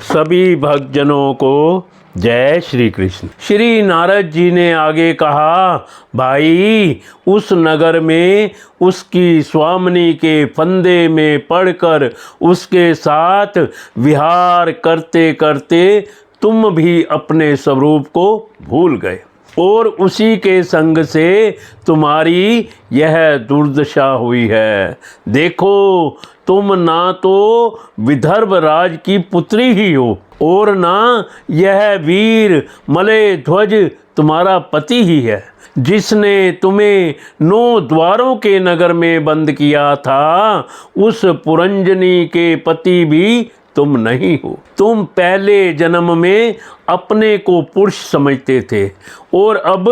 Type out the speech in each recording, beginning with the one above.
सभी भक्तजनों को जय श्री कृष्ण। श्री नारद जी ने आगे कहा, भाई उस नगर में उसकी स्वामिनी के फंदे में पड़कर उसके साथ विहार करते करते तुम भी अपने स्वरूप को भूल गए और उसी के संग से तुम्हारी यह दुर्दशा हुई है। देखो, तुम ना तो विदर्भ राज की पुत्री ही हो और ना यह वीर मलय ध्वज तुम्हारा पति ही है, जिसने तुम्हें 9 द्वारों के नगर में बंद किया था। उस पुरंजनी के पति भी तुम नहीं हो। तुम पहले जन्म में अपने को पुरुष समझते थे और अब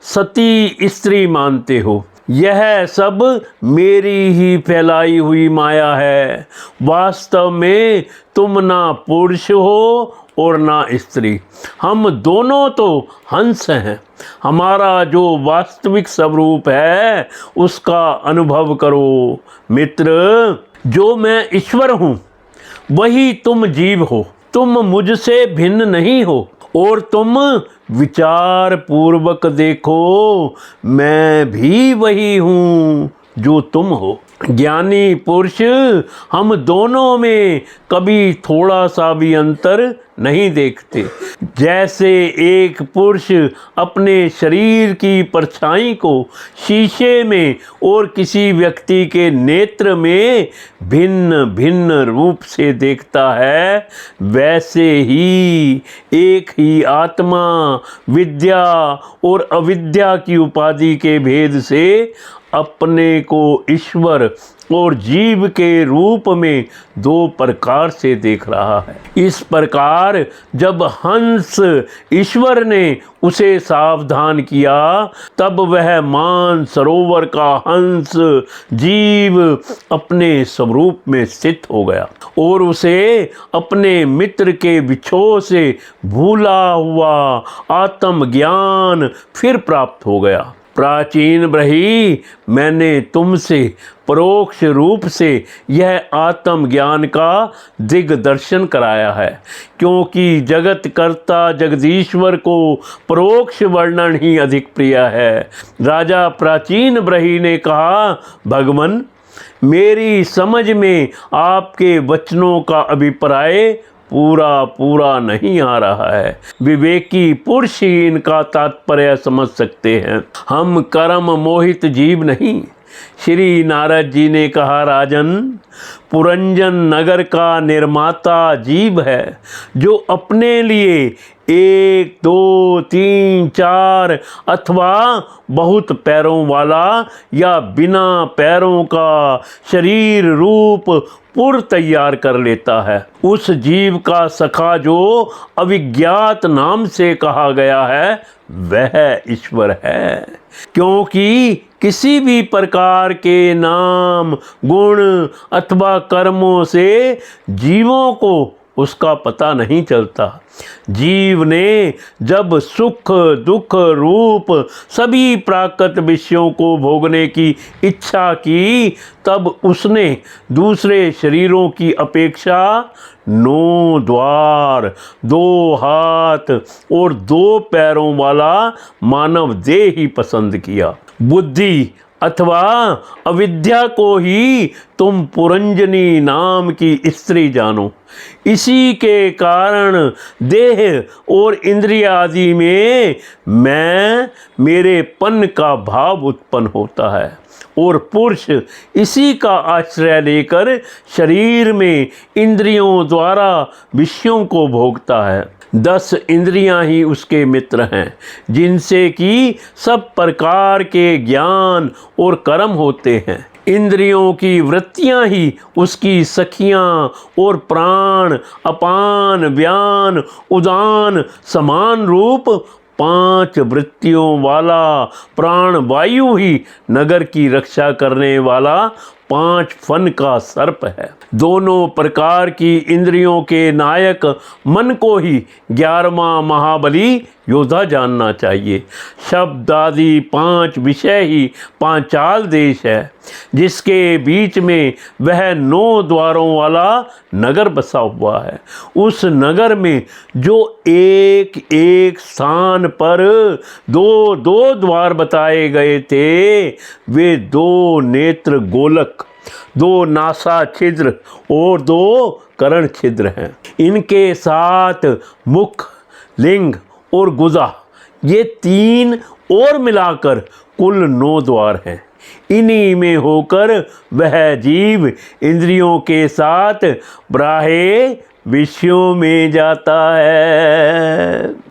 सती स्त्री मानते हो। यह सब मेरी ही फैलाई हुई माया है। वास्तव में तुम ना पुरुष हो और ना स्त्री, हम दोनों तो हंस हैं। हमारा जो वास्तविक स्वरूप है उसका अनुभव करो मित्र। जो मैं ईश्वर हूँ वही तुम जीव हो। तुम मुझसे भिन्न नहीं हो और तुम विचार पूर्वक देखो, मैं भी वही हूँ जो तुम हो। ज्ञानी पुरुष हम दोनों में कभी थोड़ा सा भी अंतर नहीं देखते। जैसे एक पुरुष अपने शरीर की परछाई को शीशे में और किसी व्यक्ति के नेत्र में भिन्न भिन्न रूप से देखता है, वैसे ही एक ही आत्मा विद्या और अविद्या की उपाधि के भेद से अपने को ईश्वर और जीव के रूप में 2 प्रकार से देख रहा है। इस प्रकार जब हंस ईश्वर ने उसे सावधान किया, तब वह मान सरोवर का हंस जीव अपने स्वरूप में स्थित हो गया और उसे अपने मित्र के विछोह से भूला हुआ आत्मज्ञान फिर प्राप्त हो गया। प्राचीन ब्रही, मैंने तुमसे परोक्ष रूप से यह आत्मज्ञान का दिग्दर्शन कराया है, क्योंकि जगत कर्ता जगदीश्वर को परोक्ष वर्णन ही अधिक प्रिय है। राजा प्राचीन ब्रही ने कहा, भगवन, मेरी समझ में आपके वचनों का अभिप्राय पूरा नहीं आ रहा है। विवेकी पुरुष ही इनका तात्पर्य समझ सकते हैं। हम कर्म मोहित जीव नहीं। श्री नारद जी ने कहा, राजन, पुरंजन नगर का निर्माता जीव है, जो अपने लिए 1, 2, 3, 4 अथवा बहुत पैरों वाला या बिना पैरों का शरीर रूप पुर तैयार कर लेता है। उस जीव का सखा जो अविज्ञात नाम से कहा गया है, वह ईश्वर है। क्योंकि किसी भी प्रकार के नाम, गुण अथवा कर्मों से जीवों को उसका पता नहीं चलता। जीव ने जब सुख दुख रूप सभी प्राकृत विषयों को भोगने की इच्छा की, तब उसने दूसरे शरीरों की अपेक्षा 9 द्वार, 2 हाथ और 2 पैरों वाला मानव देह ही पसंद किया। बुद्धि अथवा अविद्या को ही तुम पुरंजनी नाम की स्त्री जानो। इसी के कारण देह और इंद्रिय आदि में मैं मेरेपन का भाव उत्पन्न होता है और पुरुष इसी का आश्रय लेकर शरीर में इंद्रियों द्वारा विषयों को भोगता है। 10 इंद्रियां ही उसके मित्र हैं, जिनसे कि सब प्रकार के ज्ञान और कर्म होते हैं। इंद्रियों की वृत्तियां ही उसकी सखियां और प्राण, अपान, व्यान, उदान समान रूप 5 वृत्तियों वाला प्राण वायु ही नगर की रक्षा करने वाला 5 फन का सर्प है। दोनों प्रकार की इंद्रियों के नायक मन को ही 11वां महाबली योद्धा जानना चाहिए। शब्द आदि 5 विषय ही पांचाल देश है, जिसके बीच में वह 9 द्वारों वाला नगर बसा हुआ है। उस नगर में जो एक एक स्थान पर 2-2 द्वार बताए गए थे, वे 2 नेत्र गोलक, 2 नासा छिद्र और 2 कर्ण छिद्र हैं। इनके साथ मुख, लिंग और गुदा, ये 3 और मिलाकर कुल 9 द्वार हैं। इन्हीं में होकर वह जीव इंद्रियों के साथ बाह्य विषयों में जाता है।